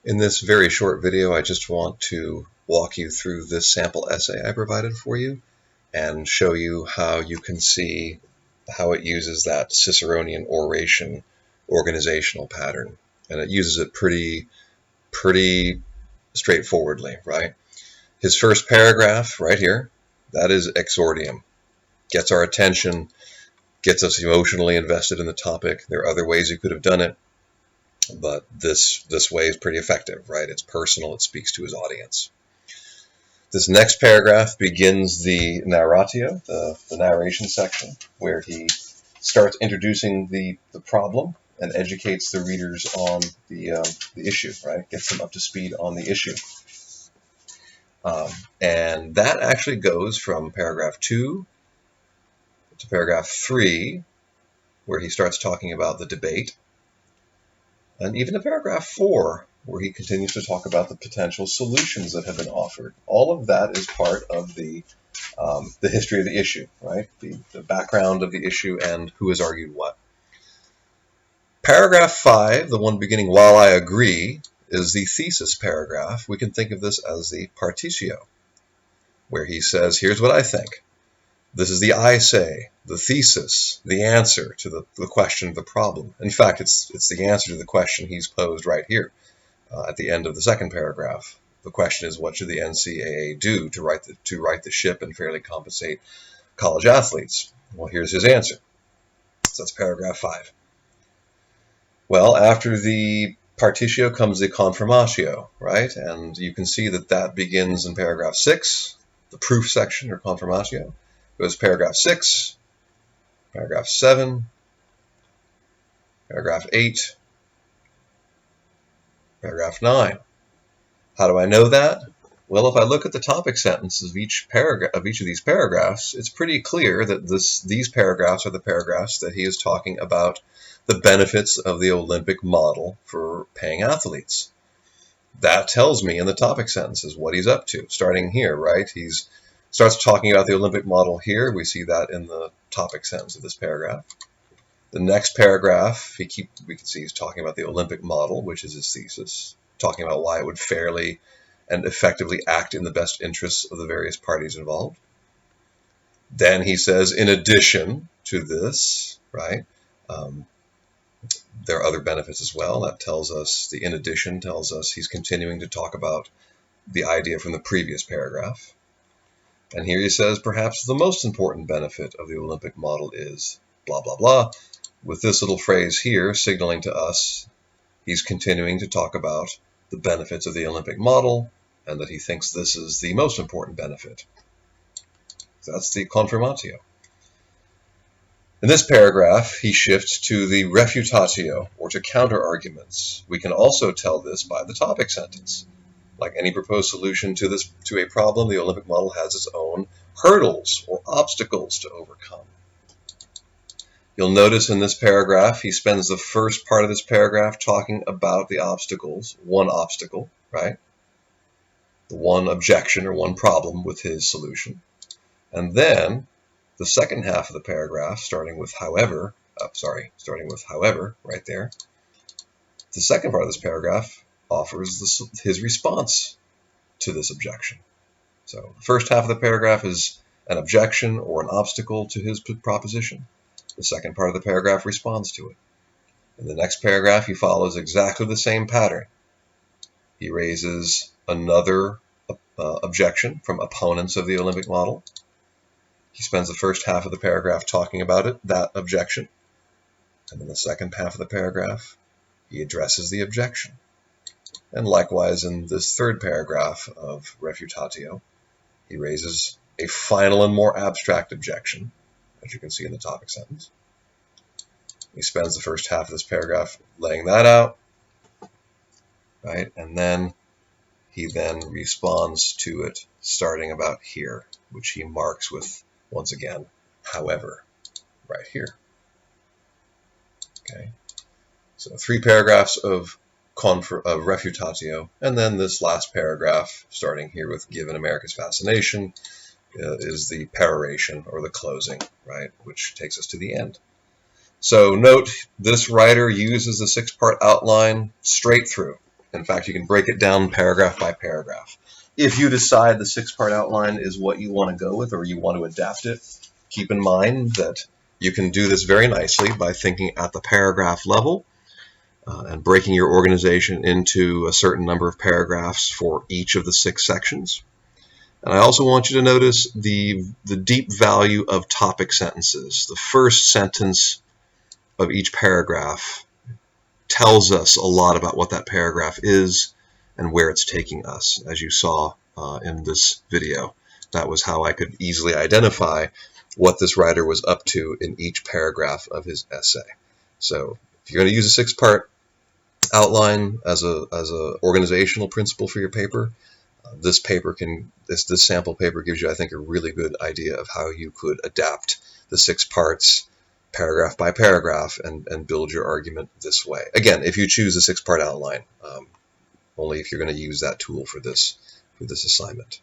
In this very short video, I just want to walk you through this sample essay I provided for you and show you how you can see how it uses that Ciceronian oration organizational pattern. And it uses it pretty straightforwardly, right? His first paragraph right here, that is exordium. Gets our attention, gets us emotionally invested in the topic. There are other ways you could have done it, but this way is pretty effective, right? It's personal, it speaks to his audience. This next paragraph begins the narratio, the narration section, where he starts introducing the problem and educates the readers on the issue, right? Gets them up to speed on the issue. And that actually goes from paragraph 2 to paragraph 3, where he starts talking about the debate, and even to paragraph 4, where he continues to talk about the potential solutions that have been offered. All of that is part of the history of the issue, right? The background of the issue and who has argued what. Paragraph 5, the one beginning, while I agree, is the thesis paragraph. We can think of this as the partitio, where he says, here's what I think. This is the I say, the thesis, the answer to the question of the problem. In fact, it's the answer to the question he's posed right here at the end of the second paragraph. The question is, what should the NCAA do to right the ship and fairly compensate college athletes? Well, here's his answer. So that's paragraph 5. Well, after the partitio comes the confirmatio, right? And you can see that begins in paragraph 6, the proof section or confirmatio. Goes paragraph 6, paragraph 7, paragraph 8, paragraph 9. How do I know that? Well, if I look at the topic sentences of each of these paragraphs, it's pretty clear that these paragraphs are the paragraphs that he is talking about the benefits of the Olympic model for paying athletes. That tells me in the topic sentences what he's up to, starting here, right? He's starts talking about the Olympic model here. We see that in the topic sentence of this paragraph. The next paragraph, we can see he's talking about the Olympic model, which is his thesis, talking about why it would fairly and effectively act in the best interests of the various parties involved. Then he says, in addition to this, right, there are other benefits as well. That tells us, the in addition tells us he's continuing to talk about the idea from the previous paragraph. And here he says, perhaps the most important benefit of the Olympic model is blah, blah, blah. With this little phrase here signaling to us he's continuing to talk about the benefits of the Olympic model and that he thinks this is the most important benefit. So that's the confirmatio. In this paragraph, he shifts to the refutatio, or to counter-arguments. We can also tell this by the topic sentence. Like any proposed solution to a problem, the Olympic model has its own hurdles or obstacles to overcome. You'll notice in this paragraph, he spends the first part of this paragraph talking about the obstacles, one obstacle, right? The one objection or one problem with his solution. And then the second half of the paragraph, starting with however, right there. The second part of this paragraph offers his response to this objection. So the first half of the paragraph is an objection or an obstacle to his proposition. The second part of the paragraph responds to it. In the next paragraph, he follows exactly the same pattern. He raises another objection from opponents of the Olympic model. He spends the first half of the paragraph talking about it, that objection. And in the second half of the paragraph, he addresses the objection. And likewise, in this third paragraph of refutatio, he raises a final and more abstract objection, as you can see in the topic sentence. He spends the first half of this paragraph laying that out, right? And then he responds to it starting about here, which he marks with, once again, however, right here. Okay, so 3 paragraphs of refutatio, and then this last paragraph, starting here with given America's fascination, is the peroration, or the closing, right, which takes us to the end. So note, this writer uses the 6-part outline straight through. In fact, you can break it down paragraph by paragraph. If you decide the 6-part outline is what you want to go with or you want to adapt it, keep in mind that you can do this very nicely by thinking at the paragraph level and breaking your organization into a certain number of paragraphs for each of the 6 sections. And I also want you to notice the deep value of topic sentences. The first sentence of each paragraph tells us a lot about what that paragraph is and where it's taking us, as you saw in this video. That was how I could easily identify what this writer was up to in each paragraph of his essay. So if you're going to use a 6-part outline as a organizational principle for your paper, this sample paper gives you, I think, a really good idea of how you could adapt the 6 parts paragraph by paragraph and build your argument this way. Again, if you choose a 6-part outline, only if you're going to use that tool for this assignment.